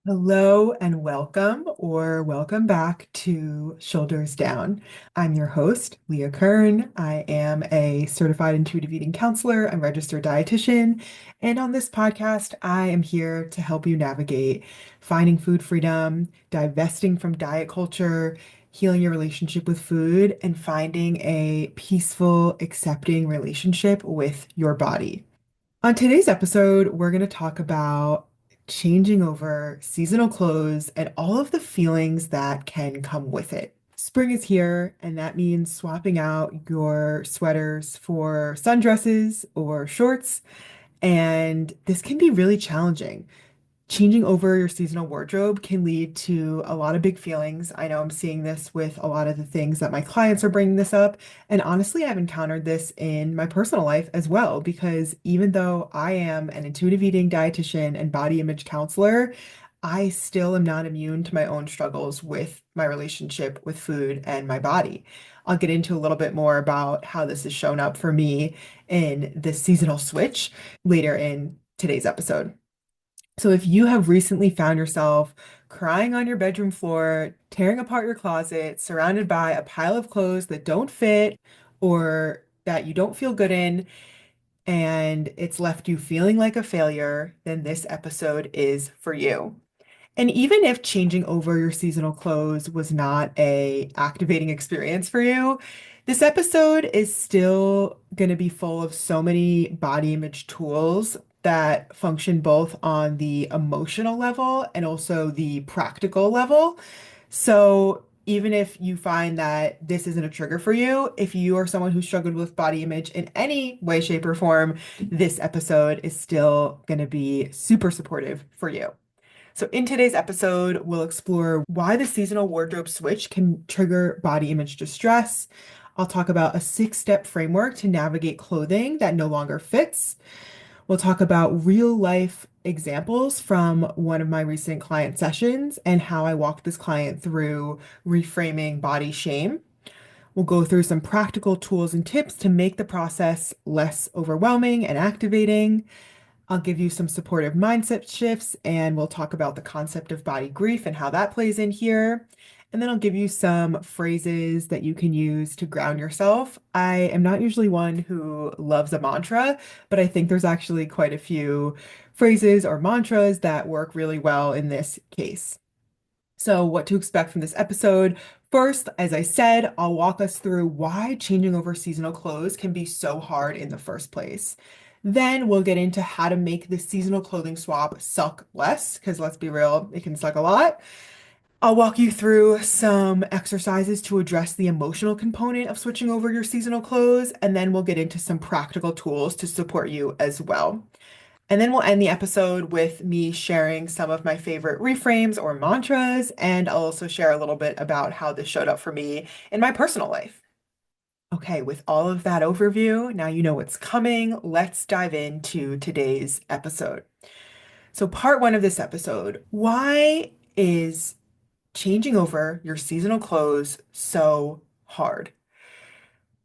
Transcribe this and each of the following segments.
Hello and welcome, or welcome back to Shoulders Down. I'm your host, Leah Kern. I am a certified intuitive eating counselor and registered dietitian. And on this podcast, I am here to help you navigate finding food freedom, divesting from diet culture, healing your relationship with food, and finding a peaceful, accepting relationship with your body. On today's episode, we're going to talk about changing over seasonal clothes and all of the feelings that can come with it. Spring is here, and that means swapping out your sweaters for sundresses or shorts, and this can be really challenging. Changing over your seasonal wardrobe can lead to a lot of big feelings. I know I'm seeing this with a lot of the things that my clients are bringing this up. And honestly, I've encountered this in my personal life as well, because even though I am an intuitive eating dietitian and body image counselor, I still am not immune to my own struggles with my relationship with food and my body. I'll get into a little bit more about how this has shown up for me in this seasonal switch later in today's episode. So if you have recently found yourself crying on your bedroom floor, tearing apart your closet, surrounded by a pile of clothes that don't fit or that you don't feel good in, and it's left you feeling like a failure, then this episode is for you. And even if changing over your seasonal clothes was not a activating experience for you, this episode is still going to be full of so many body image tools that function both on the emotional level and also the practical level. So even if you find that this isn't a trigger for you, if you are someone who struggled with body image in any way, shape, or form, this episode is still going to be super supportive for you. So, in today's episode, we'll explore why the seasonal wardrobe switch can trigger body image distress. I'll talk about a six-step framework to navigate clothing that no longer fits. We'll talk about real life examples from one of my recent client sessions and how I walked this client through reframing body shame. We'll go through some practical tools and tips to make the process less overwhelming and activating. I'll give you some supportive mindset shifts, and we'll talk about the concept of body grief and how that plays in here. And then I'll give you some phrases that you can use to ground yourself. I am not usually one who loves a mantra, but I think there's actually quite a few phrases or mantras that work really well in this case. So, what to expect from this episode. First, as I said, I'll walk us through why changing over seasonal clothes can be so hard in the first place. Then we'll get into how to make the seasonal clothing swap suck less, because let's be real, it can suck a lot. I'll walk you through some exercises to address the emotional component of switching over your seasonal clothes, and then we'll get into some practical tools to support you as well. And then we'll end the episode with me sharing some of my favorite reframes or mantras, and I'll also share a little bit about how this showed up for me in my personal life. Okay, with all of that overview, now you know what's coming. Let's dive into today's episode. So, part one of this episode, why is changing over your seasonal clothes so hard?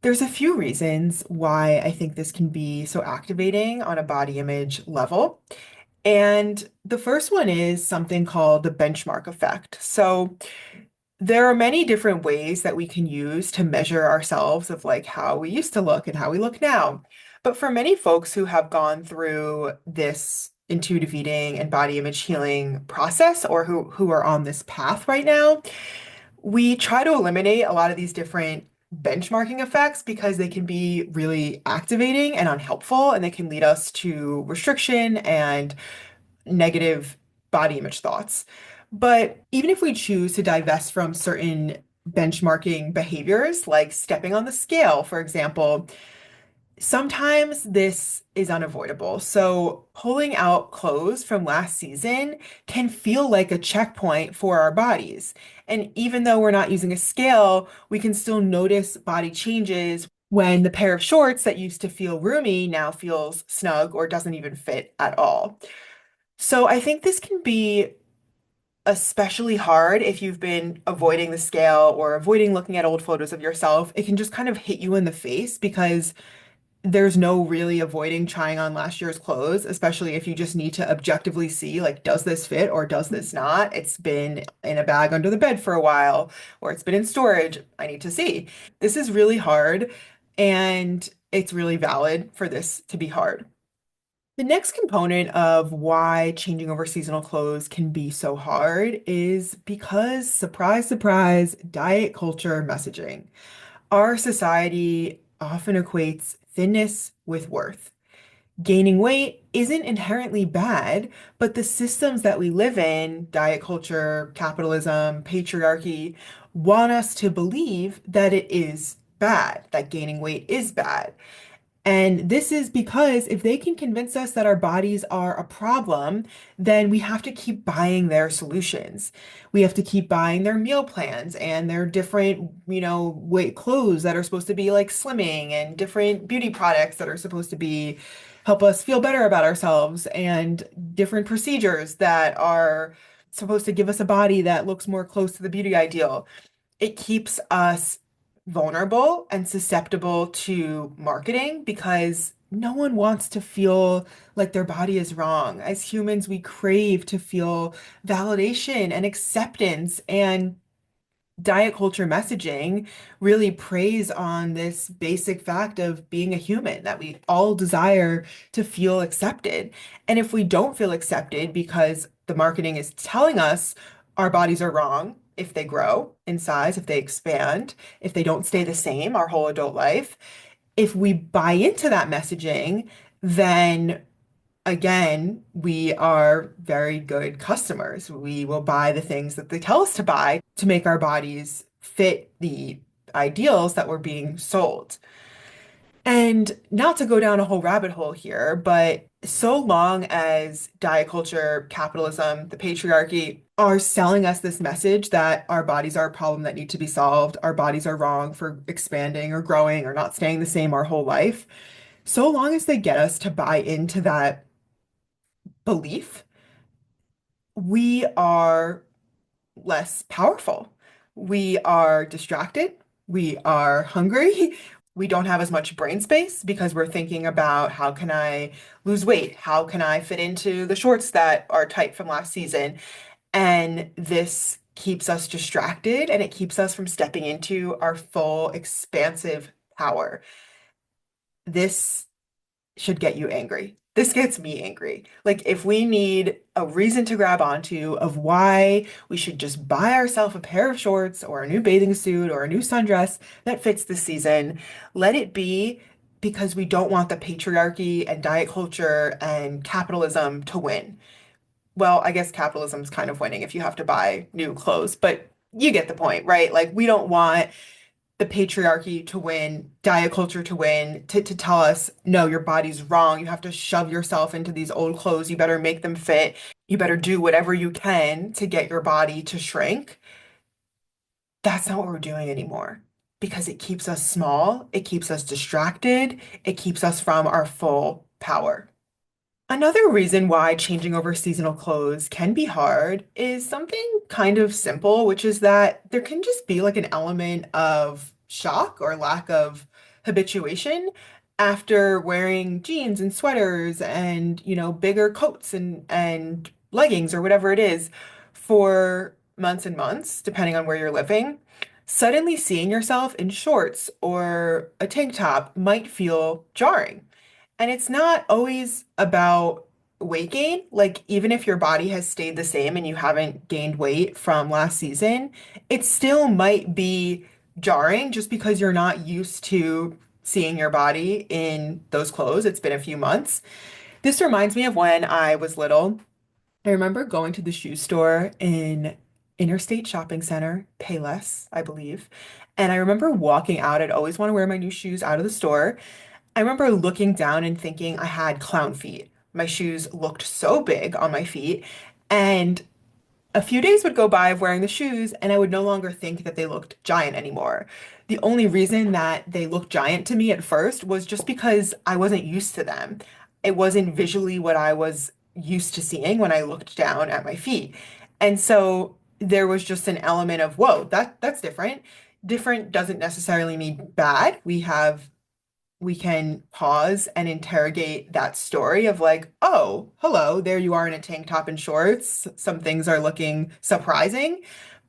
There's a few reasons why I think this can be so activating on a body image level. And the first one is something called the benchmark effect. So there are many different ways that we can use to measure ourselves of like how we used to look and how we look now. But for many folks who have gone through this intuitive eating and body image healing process or who are on this path right now, we try to eliminate a lot of these different benchmarking effects because they can be really activating and unhelpful, and they can lead us to restriction and negative body image thoughts. But even if we choose to divest from certain benchmarking behaviors, like stepping on the scale, for example, sometimes this is unavoidable. So pulling out clothes from last season can feel like a checkpoint for our bodies. And even though we're not using a scale, we can still notice body changes when the pair of shorts that used to feel roomy now feels snug or doesn't even fit at all. So I think this can be especially hard if you've been avoiding the scale or avoiding looking at old photos of yourself. It can just kind of hit you in the face because there's no really avoiding trying on last year's clothes, especially if you just need to objectively see, like, does this fit or does this not? It's been in a bag under the bed for a while, or it's been in storage. I need to see. This is really hard, and it's really valid for this to be hard. The next component of why changing over seasonal clothes can be so hard is because, surprise, surprise, diet culture messaging. Our society often equates thinness with worth. Gaining weight isn't inherently bad, but the systems that we live in, diet culture, capitalism, patriarchy, want us to believe that it is bad, that gaining weight is bad. And this is because if they can convince us that our bodies are a problem, then we have to keep buying their solutions. We have to keep buying their meal plans and their different, weight clothes that are supposed to be like slimming and different beauty products that are supposed to be help us feel better about ourselves and different procedures that are supposed to give us a body that looks more close to the beauty ideal. It keeps us vulnerable and susceptible to marketing because no one wants to feel like their body is wrong. As humans, we crave to feel validation and acceptance, and diet culture messaging really preys on this basic fact of being a human, that we all desire to feel accepted. And if we don't feel accepted because the marketing is telling us our bodies are wrong, if they grow in size, if they expand, if they don't stay the same our whole adult life, if we buy into that messaging, then again, we are very good customers. We will buy the things that they tell us to buy to make our bodies fit the ideals that were being sold. And not to go down a whole rabbit hole here, but so long as diet culture, capitalism, the patriarchy are selling us this message that our bodies are a problem that need to be solved, our bodies are wrong for expanding or growing or not staying the same our whole life, so long as they get us to buy into that belief, we are less powerful. We are distracted. We are hungry. We don't have as much brain space because we're thinking about how can I lose weight? How can I fit into the shorts that are tight from last season? And this keeps us distracted and it keeps us from stepping into our full expansive power. This should get you angry. This gets me angry. Like, if we need a reason to grab onto of why we should just buy ourselves a pair of shorts or a new bathing suit or a new sundress that fits this season, let it be because we don't want the patriarchy and diet culture and capitalism to win. Well, I guess capitalism's kind of winning if you have to buy new clothes, but you get the point, right? Like, we don't want the patriarchy to win, diet culture to win, to tell us, no, your body's wrong. You have to shove yourself into these old clothes. You better make them fit. You better do whatever you can to get your body to shrink. That's not what we're doing anymore because it keeps us small, it keeps us distracted, it keeps us from our full power. Another reason why changing over seasonal clothes can be hard is something kind of simple, which is that there can just be like an element of shock or lack of habituation after wearing jeans and sweaters and, bigger coats and leggings or whatever it is for months and months, depending on where you're living. Suddenly seeing yourself in shorts or a tank top might feel jarring. And it's not always about weight gain. Like, even if your body has stayed the same and you haven't gained weight from last season, it still might be jarring just because you're not used to seeing your body in those clothes. It's been a few months. This reminds me of when I was little. I remember going to the shoe store in Interstate Shopping Center, Payless, I believe. And I remember walking out. I'd always want to wear my new shoes out of the store. I remember looking down and thinking I had clown feet. My shoes looked so big on my feet. And a few days would go by of wearing the shoes, and I would no longer think that they looked giant anymore. The only reason that they looked giant to me at first was just because I wasn't used to them. It wasn't visually what I was used to seeing when I looked down at my feet. And so there was just an element of, whoa, that's different. Different doesn't necessarily mean bad. We have we can pause and interrogate that story of like, oh, hello, there you are in a tank top and shorts. Some things are looking surprising,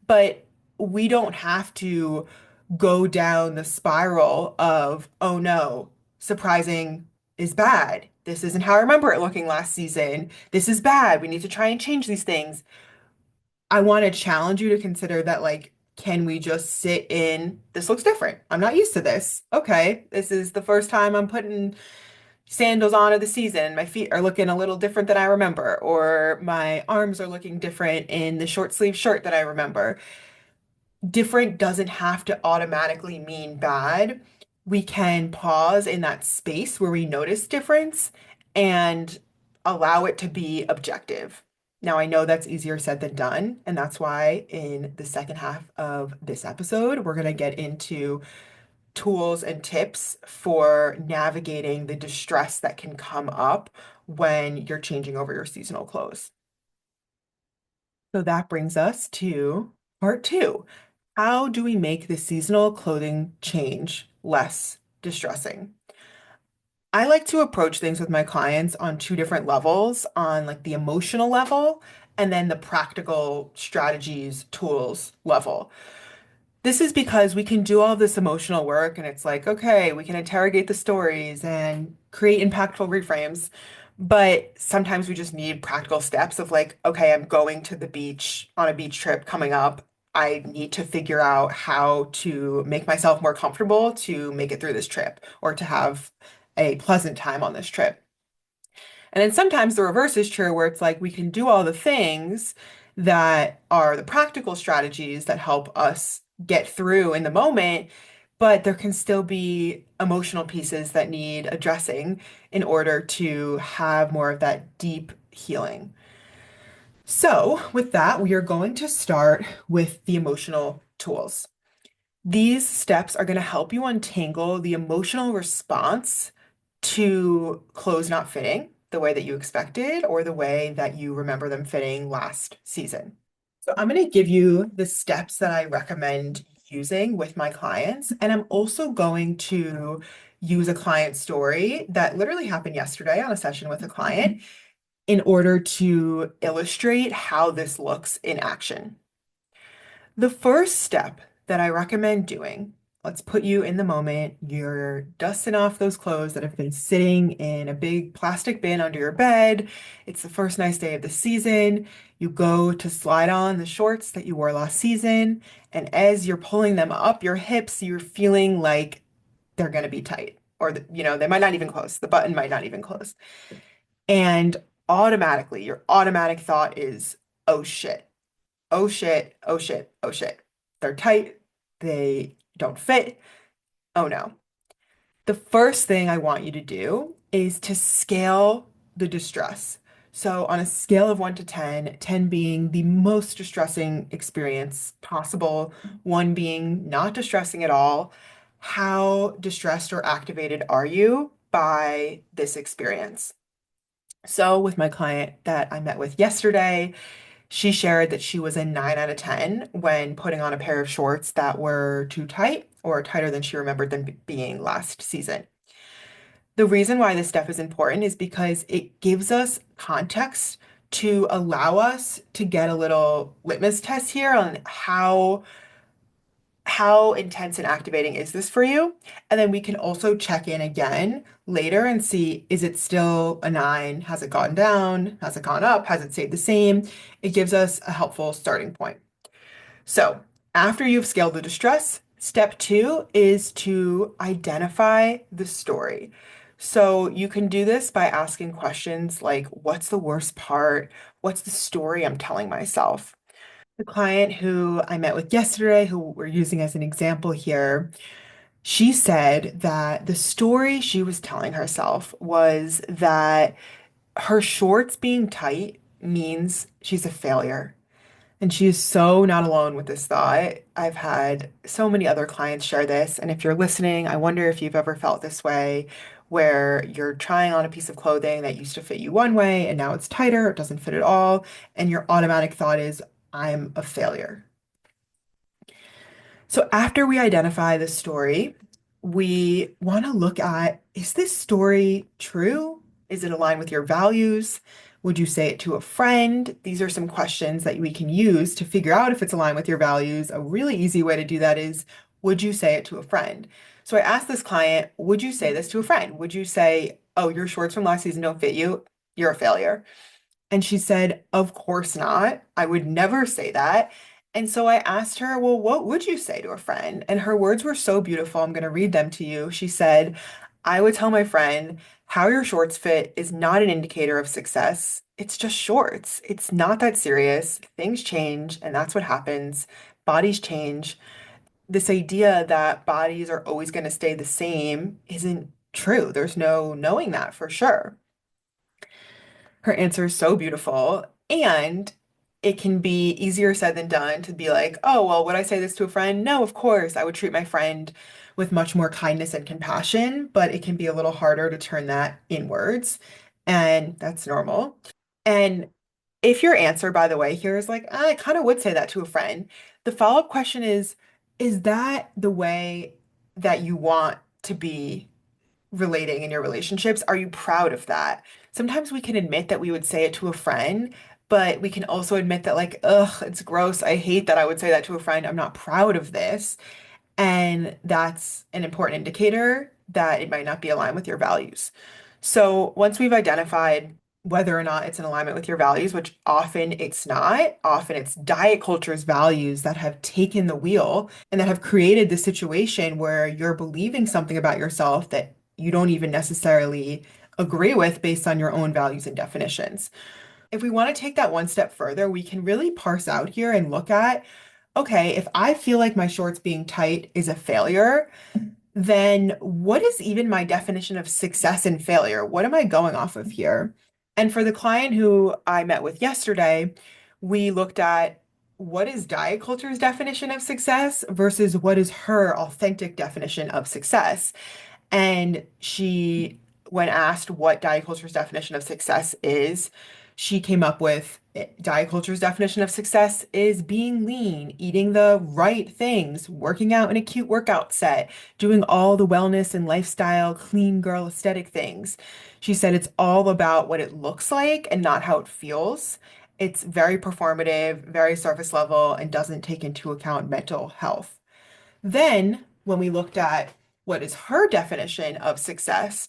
but we don't have to go down the spiral of, oh no, surprising is bad. This isn't how I remember it looking last season. This is bad. We need to try and change these things. I want to challenge you to consider that, like, can we just sit in, this looks different. I'm not used to this. Okay, this is the first time I'm putting sandals on of the season. My feet are looking a little different than I remember, or my arms are looking different in the short sleeve shirt that I remember. Different doesn't have to automatically mean bad. We can pause in that space where we notice difference and allow it to be objective. Now, I know that's easier said than done, and that's why in the second half of this episode, we're going to get into tools and tips for navigating the distress that can come up when you're changing over your seasonal clothes. So that brings us to part two. How do we make the seasonal clothing change less distressing? I like to approach things with my clients on two different levels, on like the emotional level and then the practical strategies, tools level. This is because we can do all this emotional work and it's like, okay, we can interrogate the stories and create impactful reframes. But sometimes we just need practical steps of like, okay, I'm going to the beach on a beach trip coming up. I need to figure out how to make myself more comfortable to make it through this trip or to have a pleasant time on this trip. And then sometimes the reverse is true, where it's like we can do all the things that are the practical strategies that help us get through in the moment, but there can still be emotional pieces that need addressing in order to have more of that deep healing. So, with that, we are going to start with the emotional tools. These steps are going to help you untangle the emotional response to clothes not fitting the way that you expected or the way that you remember them fitting last season. So I'm going to give you the steps that I recommend using with my clients. And I'm also going to use a client story that literally happened yesterday on a session with a client in order to illustrate how this looks in action. The first step that I recommend doing, let's put you in the moment. You're dusting off those clothes that have been sitting in a big plastic bin under your bed. It's the first nice day of the season. You go to slide on the shorts that you wore last season. And as you're pulling them up your hips, you're feeling like they're going to be tight or, they might not even close. The button might not even close. And automatically, your automatic thought is, oh shit, oh shit, oh shit, oh shit. They're tight, they don't fit. Oh no. The first thing I want you to do is to scale the distress. So, on a scale of 1 to 10, 10 being the most distressing experience possible, 1 being not distressing at all, how distressed or activated are you by this experience? So, with my client that I met with yesterday, she shared that she was a 9 out of 10 when putting on a pair of shorts that were too tight or tighter than she remembered them being last season. The reason why this stuff is important is because it gives us context to allow us to get a little litmus test here on how intense and activating is this for you? And then we can also check in again later and see, is it still a 9? Has it gone down? Has it gone up? Has it stayed the same? It gives us a helpful starting point. So after you've scaled the distress, step 2 is to identify the story. So you can do this by asking questions like, what's the worst part? What's the story I'm telling myself? The client who I met with yesterday, who we're using as an example here, she said that the story she was telling herself was that her shorts being tight means she's a failure. And she is so not alone with this thought. I've had so many other clients share this. And if you're listening, I wonder if you've ever felt this way, where you're trying on a piece of clothing that used to fit you one way and now it's tighter, it doesn't fit at all. And your automatic thought is, I'm a failure. So after we identify the story, we want to look at, is this story true? Is it aligned with your values? Would you say it to a friend? These are some questions that we can use to figure out if it's aligned with your values. A really easy way to do that is, would you say it to a friend? So I asked this client, would you say this to a friend? Would you say, oh, your shorts from last season don't fit you? You're a failure. And she said, of course not. I would never say that. And so I asked her, well, what would you say to a friend? And her words were so beautiful. I'm going to read them to you. She said, I would tell my friend, how your shorts fit is not an indicator of success. It's just shorts. It's not that serious. Things change, and that's what happens. Bodies change. This idea that bodies are always going to stay the same isn't true. There's no knowing that for sure. Her answer is so beautiful. And it can be easier said than done to be like, oh, well, would I say this to a friend? No, of course. I would treat my friend with much more kindness and compassion, but it can be a little harder to turn that inwards. And that's normal. And if your answer, by the way, here is like, I kind of would say that to a friend, the follow-up question is that the way that you want to be relating in your relationships? Are you proud of that? Sometimes we can admit that we would say it to a friend, but we can also admit that, like, ugh, it's gross. I hate that I would say that to a friend. I'm not proud of this. And that's an important indicator that it might not be aligned with your values. So once we've identified whether or not it's in alignment with your values, which often it's not, often it's diet culture's values that have taken the wheel and that have created the situation where you're believing something about yourself that you don't even necessarily agree with based on your own values and definitions. If we want to take that one step further, we can really parse out here and look at, okay, if I feel like my shorts being tight is a failure, then what is even my definition of success and failure? What am I going off of here? And for the client who I met with yesterday, we looked at what is diet culture's definition of success versus what is her authentic definition of success. And she, when asked what diet culture's definition of success is, she came up with diet culture's definition of success is being lean, eating the right things, working out in a cute workout set, doing all the wellness and lifestyle, clean girl aesthetic things. She said it's all about what it looks like and not how it feels. It's very performative, very surface level, and doesn't take into account mental health. Then, when we looked at what is her definition of success,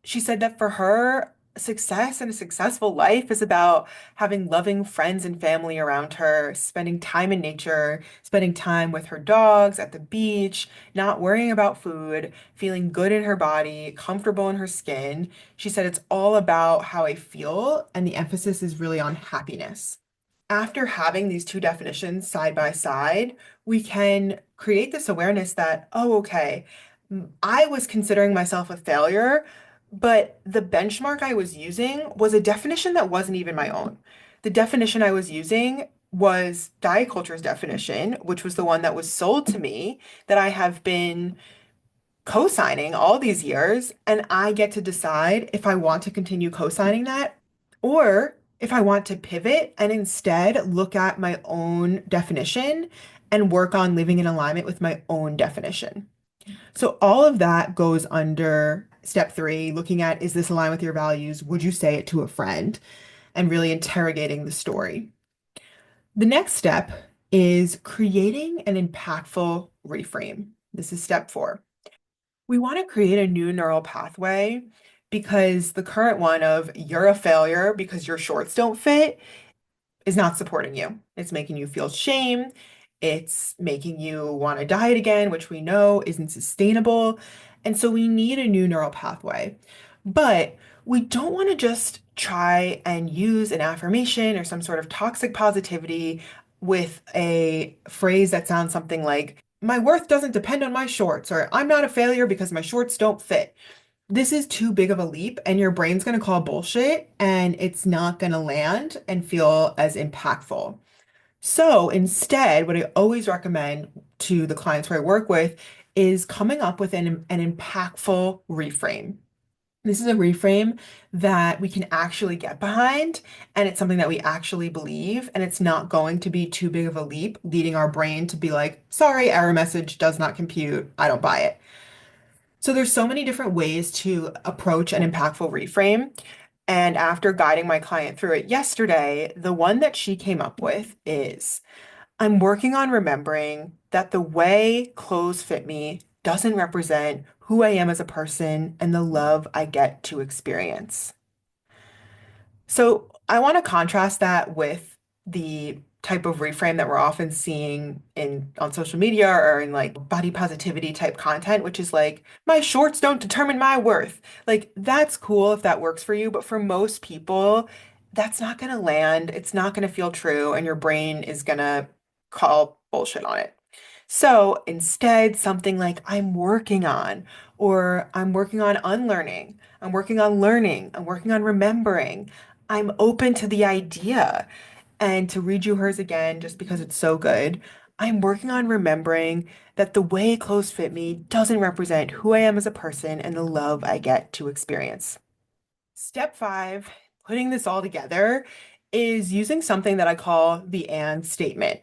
she said that for her, success and a successful life is about having loving friends and family around her, spending time in nature, spending time with her dogs at the beach, not worrying about food, feeling good in her body, comfortable in her skin. She said it's all about how I feel, and the emphasis is really on happiness. After having these two definitions side by side, we can create this awareness that, oh, okay, I was considering myself a failure, but the benchmark I was using was a definition that wasn't even my own. The definition I was using was diet culture's definition, which was the one that was sold to me that I have been co-signing all these years, and I get to decide if I want to continue co-signing that or if I want to pivot and instead look at my own definition and work on living in alignment with my own definition. So all of that goes under step three, looking at, is this aligned with your values? Would you say it to a friend? And really interrogating the story. The next step is creating an impactful reframe. This is step four. We want to create a new neural pathway because the current one of you're a failure because your shorts don't fit is not supporting you. It's making you feel shame. It's making you want to diet again, which we know isn't sustainable. And so we need a new neural pathway. But we don't want to just try and use an affirmation or some sort of toxic positivity with a phrase that sounds something like, my worth doesn't depend on my shorts, or I'm not a failure because my shorts don't fit. This is too big of a leap, and your brain's going to call bullshit, and it's not going to land and feel as impactful. So instead, what I always recommend to the clients who I work with is coming up with an impactful reframe. This is a reframe that we can actually get behind, and it's something that we actually believe, and it's not going to be too big of a leap, leading our brain to be like, sorry, error message does not compute. I don't buy it. So there's so many different ways to approach an impactful reframe. And after guiding my client through it yesterday, the one that she came up with is I'm working on remembering that the way clothes fit me doesn't represent who I am as a person and the love I get to experience. So I want to contrast that with the type of reframe that we're often seeing in on social media or in like body positivity type content, which is like, my shorts don't determine my worth. Like that's cool if that works for you, but for most people, that's not going to land. It's not going to feel true, and your brain is going to call bullshit on it. So instead, something like I'm working on, or I'm working on unlearning, I'm working on learning, I'm working on remembering. I'm open to the idea. And to read you hers again, just because it's so good, I'm working on remembering that the way clothes fit me doesn't represent who I am as a person and the love I get to experience. Step five, putting this all together, is using something that I call the and statement.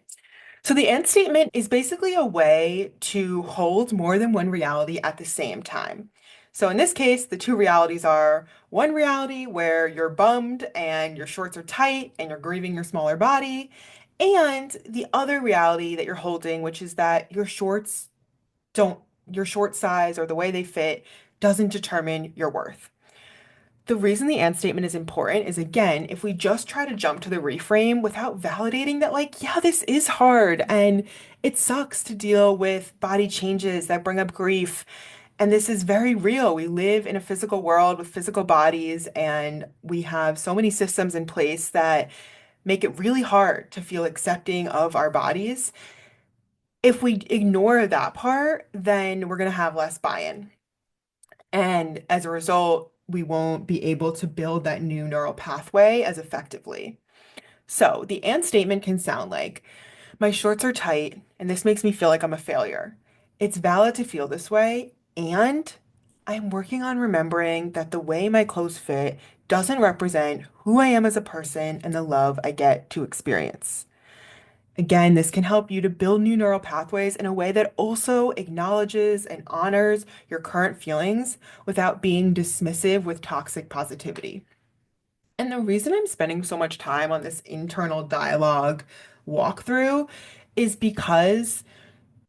So the end statement is basically a way to hold more than one reality at the same time. So in this case, the two realities are one reality where you're bummed and your shorts are tight and you're grieving your smaller body, and the other reality that you're holding, which is that don't, your short size or the way they fit doesn't determine your worth. The reason the and statement is important is again, if we just try to jump to the reframe without validating that, like, yeah, this is hard and it sucks to deal with body changes that bring up grief. And this is very real. We live in a physical world with physical bodies, and we have so many systems in place that make it really hard to feel accepting of our bodies. If we ignore that part, then we're going to have less buy-in. And as a result, we won't be able to build that new neural pathway as effectively. So the and statement can sound like, my shorts are tight, and this makes me feel like I'm a failure. It's valid to feel this way, and I'm working on remembering that the way my clothes fit doesn't represent who I am as a person and the love I get to experience. Again, this can help you to build new neural pathways in a way that also acknowledges and honors your current feelings without being dismissive with toxic positivity. And the reason I'm spending so much time on this internal dialogue walkthrough is because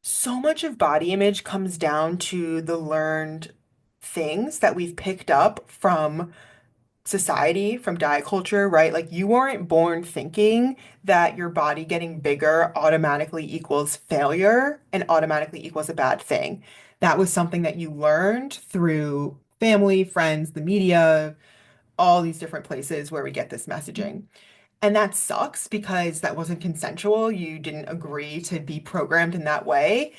so much of body image comes down to the learned things that we've picked up from society, from diet culture, right? Like you weren't born thinking that your body getting bigger automatically equals failure and automatically equals a bad thing. That was something that you learned through family, friends, the media, all these different places where we get this messaging. And that sucks because that wasn't consensual. You didn't agree to be programmed in that way.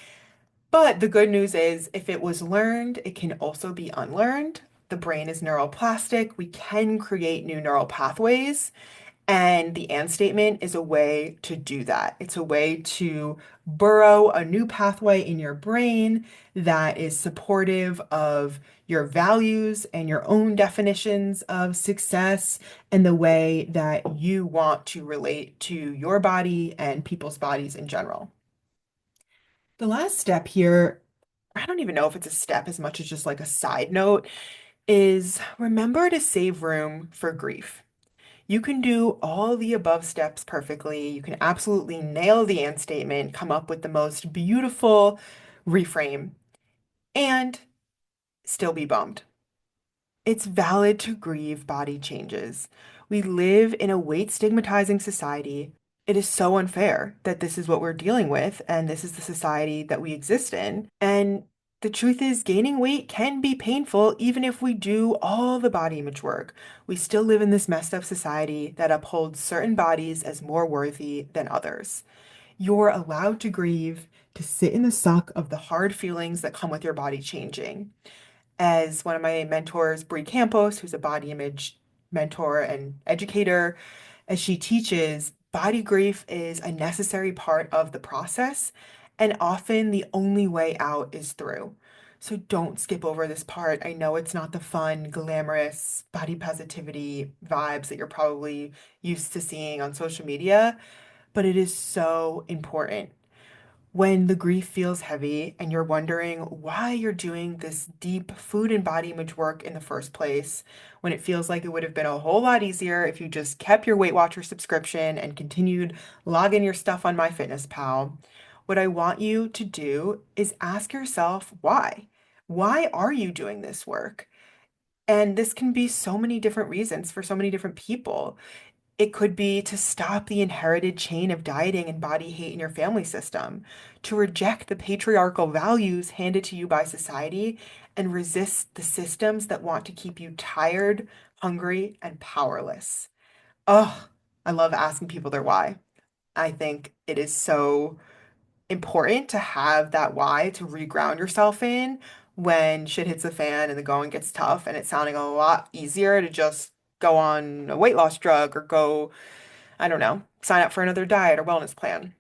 But the good news is, if it was learned, it can also be unlearned. The brain is neuroplastic. We can create new neural pathways. And the and statement is a way to do that. It's a way to burrow a new pathway in your brain that is supportive of your values and your own definitions of success and the way that you want to relate to your body and people's bodies in general. The last step here, I don't even know if it's a step as much as just like a side note, is remember to save room for grief. You can do all the above steps perfectly. You can absolutely nail the and statement, come up with the most beautiful reframe, and still be bummed. It's valid to grieve body changes. We live in a weight stigmatizing society. It is so unfair that this is what we're dealing with, and this is the society that we exist in. And the truth is, gaining weight can be painful even if we do all the body image work. We still live in this messed up society that upholds certain bodies as more worthy than others. You're allowed to grieve, to sit in the suck of the hard feelings that come with your body changing. As one of my mentors, Brie Campos, who's a body image mentor and educator, as she teaches, body grief is a necessary part of the process, and often the only way out is through. So don't skip over this part. I know it's not the fun, glamorous body positivity vibes that you're probably used to seeing on social media, but it is so important. When the grief feels heavy and you're wondering why you're doing this deep food and body image work in the first place, when it feels like it would have been a whole lot easier if you just kept your Weight Watcher subscription and continued logging your stuff on MyFitnessPal, what I want you to do is ask yourself why. Why are you doing this work? And this can be so many different reasons for so many different people. It could be to stop the inherited chain of dieting and body hate in your family system, to reject the patriarchal values handed to you by society, and resist the systems that want to keep you tired, hungry, and powerless. Oh, I love asking people their why. I think it is so important to have that why to reground yourself in when shit hits the fan and the going gets tough, and it's sounding a lot easier to just go on a weight loss drug or go, I don't know, sign up for another diet or wellness plan.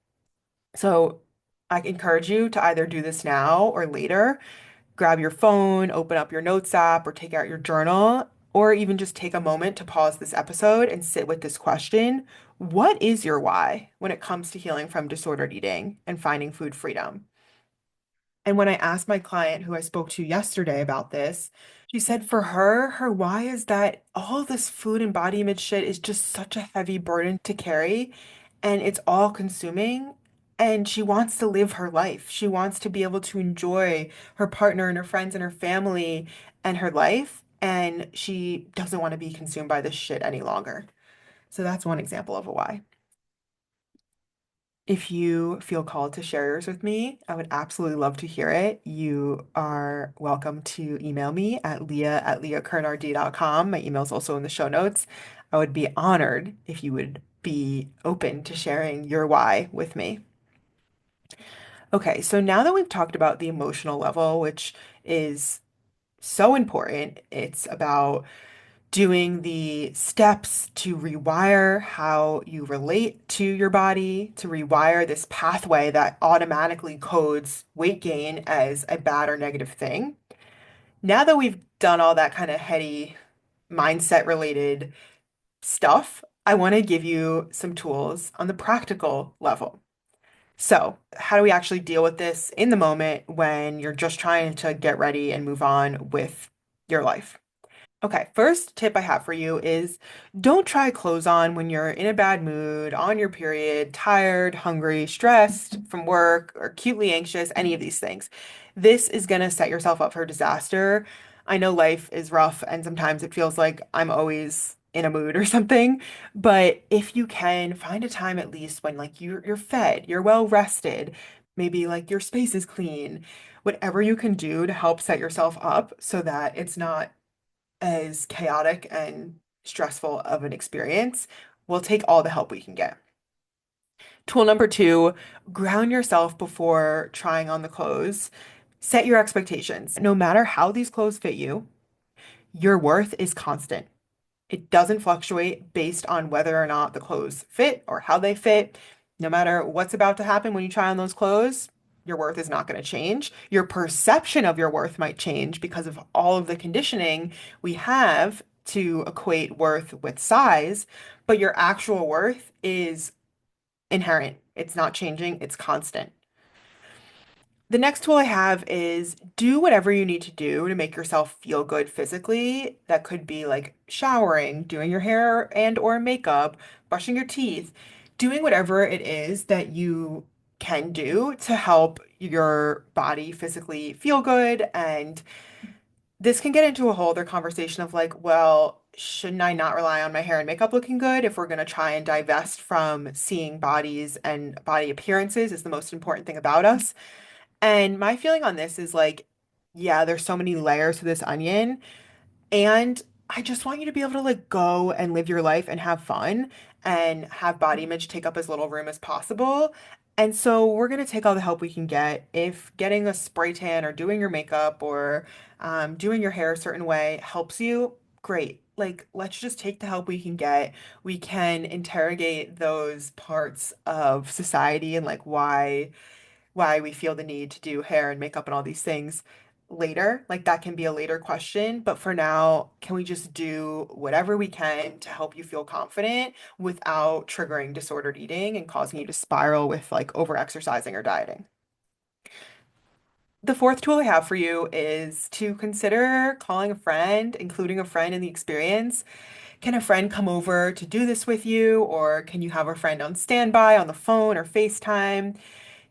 So I encourage you to either do this now or later. Grab your phone, open up your notes app, or take out your journal, or even just take a moment to pause this episode and sit with this question. What is your why when it comes to healing from disordered eating and finding food freedom? And when I asked my client who I spoke to yesterday about this, she said for her, her why is that all this food and body image shit is just such a heavy burden to carry and it's all consuming. And she wants to live her life. She wants to be able to enjoy her partner and her friends and her family and her life. And she doesn't want to be consumed by this shit any longer. So that's one example of a why. If you feel called to share yours with me, I would absolutely love to hear it. You are welcome to email me at leah@leahkernrd.com. My email is also in the show notes. I would be honored if you would be open to sharing your why with me. Okay, so now that we've talked about the emotional level, which is so important, it's about doing the steps to rewire how you relate to your body, to rewire this pathway that automatically codes weight gain as a bad or negative thing. Now that we've done all that kind of heady mindset related stuff, I want to give you some tools on the practical level. So, how do we actually deal with this in the moment when you're just trying to get ready and move on with your life? Okay, first tip I have for you is don't try clothes on when you're in a bad mood, on your period, tired, hungry, stressed from work, or acutely anxious, any of these things. This is going to set yourself up for disaster. I know life is rough and sometimes it feels like I'm always in a mood or something, but if you can find a time at least when like you're fed, you're well rested, maybe like your space is clean, whatever you can do to help set yourself up so that it's not as chaotic and stressful of an experience, we'll take all the help we can get. Tool number two, ground yourself before trying on the clothes. Set your expectations. No matter how these clothes fit you, your worth is constant. It doesn't fluctuate based on whether or not the clothes fit or how they fit. No matter what's about to happen when you try on those clothes, your worth is not going to change. Your perception of your worth might change because of all of the conditioning we have to equate worth with size, but your actual worth is inherent. It's not changing, it's constant. The next tool I have is do whatever you need to do to make yourself feel good physically. That could be like showering, doing your hair and or makeup, brushing your teeth, doing whatever it is that you can do to help your body physically feel good. And this can get into a whole other conversation of like, well, shouldn't I not rely on my hair and makeup looking good if we're going to try and divest from seeing bodies and body appearances is the most important thing about us? And my feeling on this is like, yeah, there's so many layers to this onion. And I just want you to be able to like go and live your life and have fun and have body image take up as little room as possible. And so we're going to take all the help we can get. If getting a spray tan or doing your makeup or doing your hair a certain way helps you, great. Like, let's just take the help we can get. We can interrogate those parts of society and like why we feel the need to do hair and makeup and all these things later. Like that can be a later question, but for now, can we just do whatever we can to help you feel confident without triggering disordered eating and causing you to spiral with like over exercising or dieting? The fourth tool I have for you is to consider calling a friend, including a friend in the experience. Can a friend come over to do this with you, or can you have a friend on standby on the phone or FaceTime?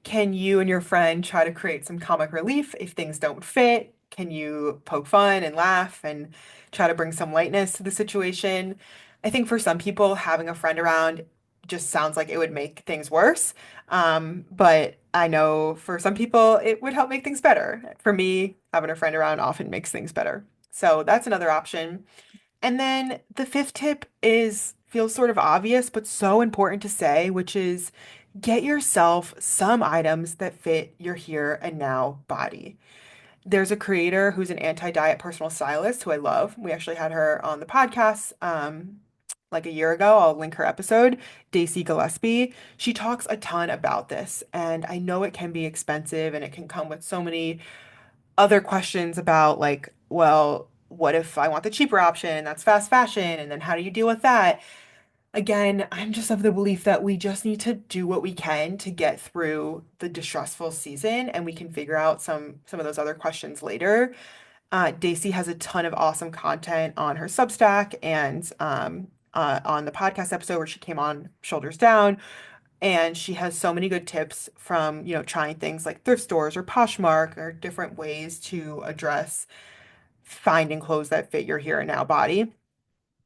Can you and your friend try to create some comic relief if things don't fit? Can you poke fun and laugh and try to bring some lightness to the situation? I think for some people, having a friend around just sounds like it would make things worse. But I know for some people, it would help make things better. For me, having a friend around often makes things better. So that's another option. And then the fifth tip is feels sort of obvious, but so important to say, which is get yourself some items that fit your here and now body. There's a creator who's an anti-diet personal stylist who I love. We actually had her on the podcast like a year ago. I'll link her episode, Daisy Gillespie. She talks a ton about this, and I know it can be expensive and it can come with so many other questions about like, well, what if I want the cheaper option? That's fast fashion, and then how do you deal with that? Again, I'm just of the belief that we just need to do what we can to get through the distressful season, and we can figure out some of those other questions later. Daisy has a ton of awesome content on her Substack and on the podcast episode where she came on Shoulders Down, and she has so many good tips from, trying things like thrift stores or Poshmark or different ways to address finding clothes that fit your here and now body.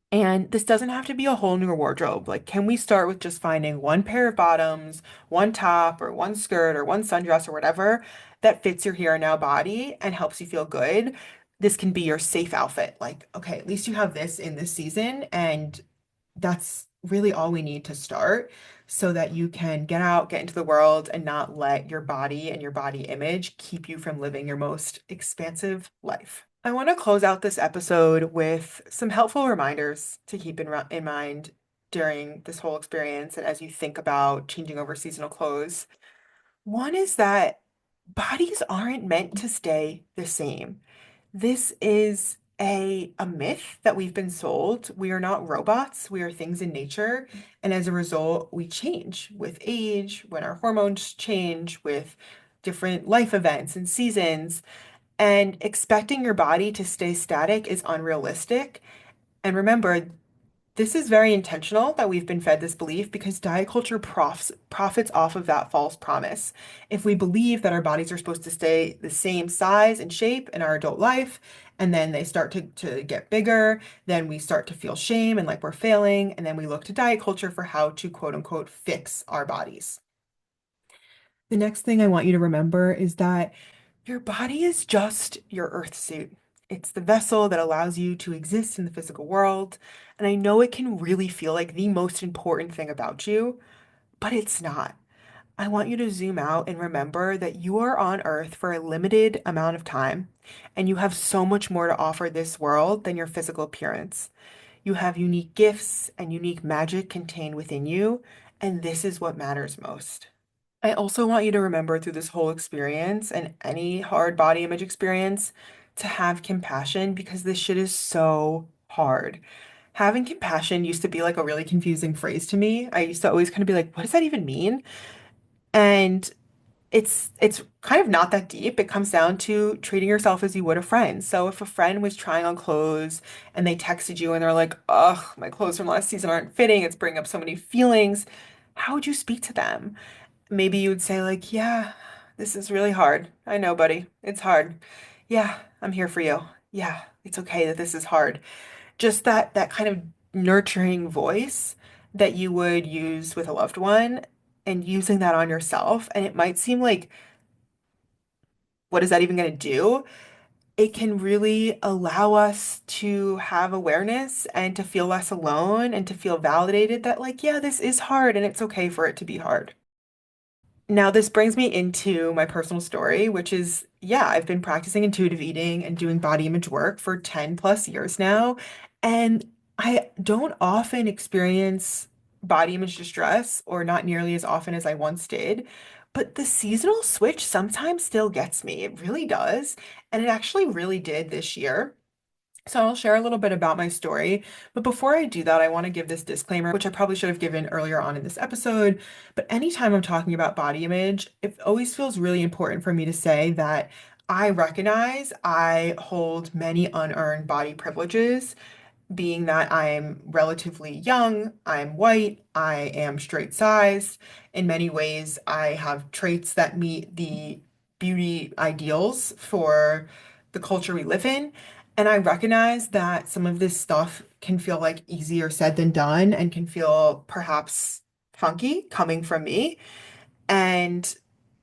And this doesn't have to be a whole new wardrobe. Like, can we start with just finding one pair of bottoms, one top, or one skirt, or one sundress, or whatever that fits your here and now body and helps you feel good? This can be your safe outfit. Like, okay, at least you have this in this season, and that's really all we need to start so that you can get out, get into the world, and not let your body and your body image keep you from living your most expansive life. I want to close out this episode with some helpful reminders to keep in mind during this whole experience and as you think about changing over seasonal clothes. One is that bodies aren't meant to stay the same. This is a myth that we've been sold. We are not robots, we are things in nature. And as a result, we change with age, when our hormones change, with different life events and seasons. And expecting your body to stay static is unrealistic. And remember, this is very intentional that we've been fed this belief because diet culture profits off of that false promise. If we believe that our bodies are supposed to stay the same size and shape in our adult life, and then they start to get bigger, then we start to feel shame and like we're failing, and then we look to diet culture for how to quote unquote fix our bodies. The next thing I want you to remember is that your body is just your earth suit. It's the vessel that allows you to exist in the physical world. And I know it can really feel like the most important thing about you, but it's not. I want you to zoom out and remember that you are on Earth for a limited amount of time, and you have so much more to offer this world than your physical appearance. You have unique gifts and unique magic contained within you, and this is what matters most. I also want you to remember through this whole experience and any hard body image experience to have compassion because this shit is so hard. Having compassion used to be like a really confusing phrase to me. I used to always kind of be like, what does that even mean? And it's kind of not that deep. It comes down to treating yourself as you would a friend. So if a friend was trying on clothes and they texted you and they're like, "Ugh, my clothes from last season aren't fitting. It's bringing up so many feelings." How would you speak to them? Maybe you would say like, "Yeah, this is really hard. I know, buddy. It's hard. Yeah, I'm here for you. Yeah, it's okay that this is hard." Just that kind of nurturing voice that you would use with a loved one and using that on yourself. And it might seem like, what is that even going to do? It can really allow us to have awareness and to feel less alone and to feel validated that, like, yeah, this is hard and it's okay for it to be hard. Now, this brings me into my personal story, which is, yeah, I've been practicing intuitive eating and doing body image work for 10 plus years now. And I don't often experience body image distress, or not nearly as often as I once did. But the seasonal switch sometimes still gets me. It really does. And it actually really did this year. So I'll share a little bit about my story, but before I do that, I want to give this disclaimer, which I probably should have given earlier on in this episode. But anytime I'm talking about body image, it always feels really important for me to say that I recognize I hold many unearned body privileges, being that I'm relatively young, I'm white, I am straight sized. In many ways, I have traits that meet the beauty ideals for the culture we live in. And I recognize that some of this stuff can feel like easier said than done and can feel perhaps funky coming from me. And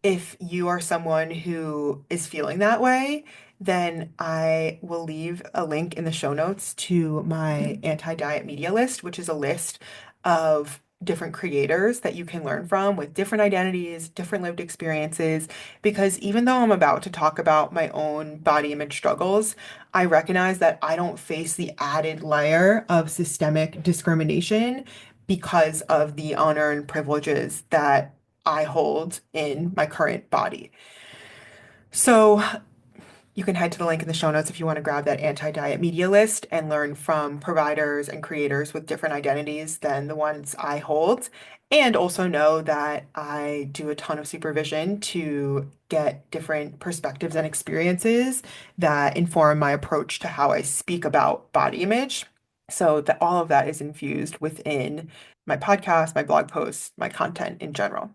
if you are someone who is feeling that way, then I will leave a link in the show notes to my anti-diet media list, which is a list of different creators that you can learn from with different identities, different lived experiences. Because even though I'm about to talk about my own body image struggles, I recognize that I don't face the added layer of systemic discrimination because of the unearned privileges that I hold in my current body. So you can head to the link in the show notes if you want to grab that anti-diet media list and learn from providers and creators with different identities than the ones I hold. And also know that I do a ton of supervision to get different perspectives and experiences that inform my approach to how I speak about body image. So that all of that is infused within my podcast, my blog posts, my content in general.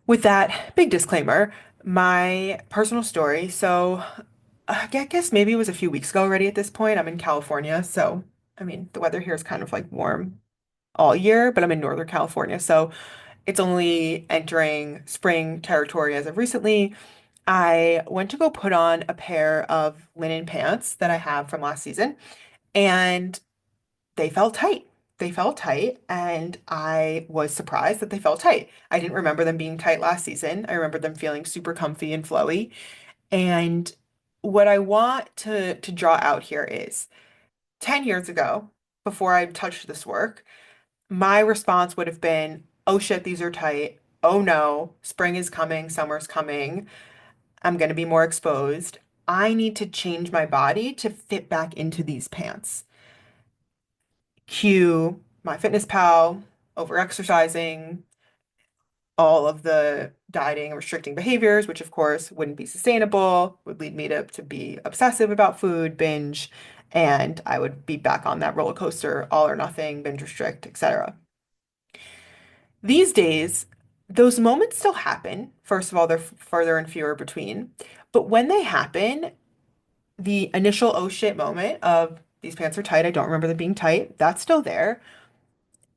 With that big disclaimer, my personal story. So, I guess maybe it was a few weeks ago already at this point. I'm in California. So, I mean, the weather here is kind of like warm all year, but I'm in Northern California. So, it's only entering spring territory as of recently. I went to go put on a pair of linen pants that I have from last season, and they felt tight. They felt tight, and I was surprised that they felt tight. I didn't remember them being tight last season. I remember them feeling super comfy and flowy. And what I want to draw out here is 10 years ago, before I touched this work, my response would have been, oh shit, these are tight. Oh no, spring is coming, summer's coming. I'm going to be more exposed. I need to change my body to fit back into these pants. Cue MyFitnessPal, over-exercising, all of the dieting and restricting behaviors, which of course wouldn't be sustainable, would lead me to be obsessive about food, binge, and I would be back on that roller coaster, all or nothing, binge restrict, etc. These days, those moments still happen. First of all, they're further and fewer between. But when they happen, the initial oh shit moment of these pants are tight, I don't remember them being tight, that's still there.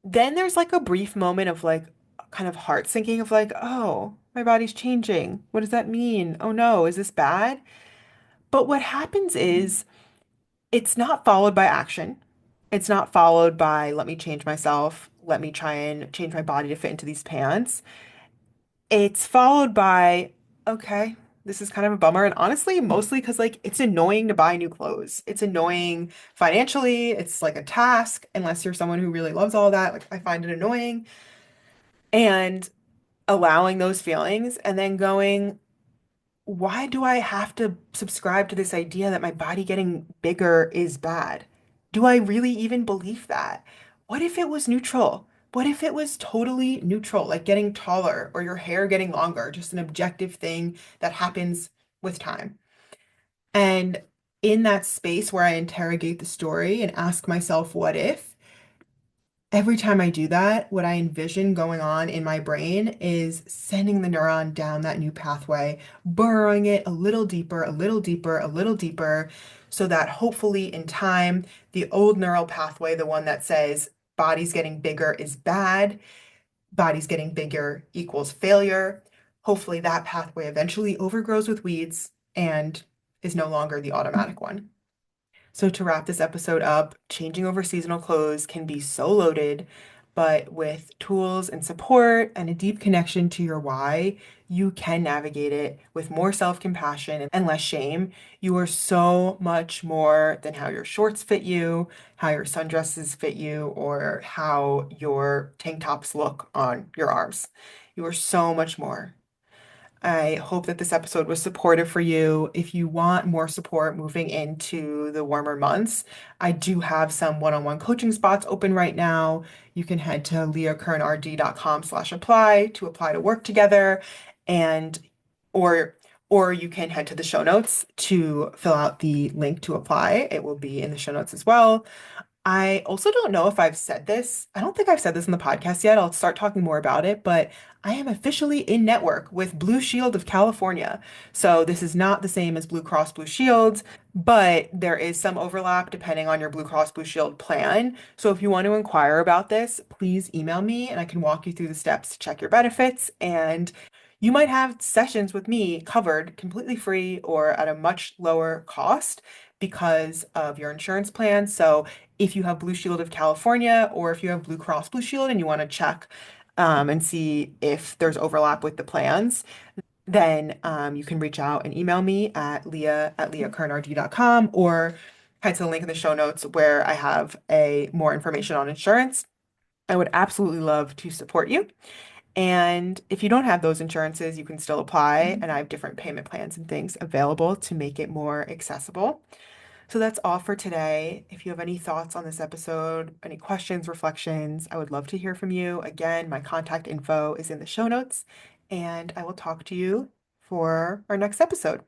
Then there's like a brief moment of like kind of heart sinking of like, oh, my body's changing. What does that mean? Oh no, is this bad? But what happens is it's not followed by action. It's not followed by let me change myself, let me try and change my body to fit into these pants. It's followed by, okay, this is kind of a bummer. And honestly, mostly because like it's annoying to buy new clothes. It's annoying financially. It's like a task, unless you're someone who really loves all that. Like I find it annoying. And allowing those feelings and then going, why do I have to subscribe to this idea that my body getting bigger is bad? Do I really even believe that? What if it was neutral? What if it was totally neutral, like getting taller or your hair getting longer, just an objective thing that happens with time? And in that space where I interrogate the story and ask myself, what if? Every time I do that, what I envision going on in my brain is sending the neuron down that new pathway, burrowing it a little deeper, a little deeper, a little deeper, so that hopefully in time, the old neural pathway, the one that says body's getting bigger is bad, body's getting bigger equals failure, hopefully that pathway eventually overgrows with weeds and is no longer the automatic one. So, to wrap this episode up, changing over seasonal clothes can be so loaded, but with tools and support and a deep connection to your why, you can navigate it with more self-compassion and less shame. You are so much more than how your shorts fit you, how your sundresses fit you, or how your tank tops look on your arms. You are so much more. I hope that this episode was supportive for you. If you want more support moving into the warmer months, I do have some one-on-one coaching spots open right now. You can head to leahkernrd.com/apply to apply to work together and or or you can head to the show notes to fill out the link to apply. It will be in the show notes as well. I also don't know if I've said this. I don't think I've said this in the podcast yet. I'll start talking more about it, but I am officially in network with Blue Shield of California. So this is not the same as Blue Cross Blue Shield, but there is some overlap depending on your Blue Cross Blue Shield plan. So if you want to inquire about this, please email me and I can walk you through the steps to check your benefits. And you might have sessions with me covered completely free or at a much lower cost because of your insurance plan. So if you have Blue Shield of California or if you have Blue Cross Blue Shield and you want to check and see if there's overlap with the plans, then you can reach out and email me at leah@leahkernrd.com or head to the link in the show notes where I have a more information on insurance. I would absolutely love to support you. And if you don't have those insurances, you can still apply, and I have different payment plans and things available to make it more accessible. So that's all for today. If you have any thoughts on this episode, any questions, reflections, I would love to hear from you. Again, my contact info is in the show notes, and I will talk to you for our next episode.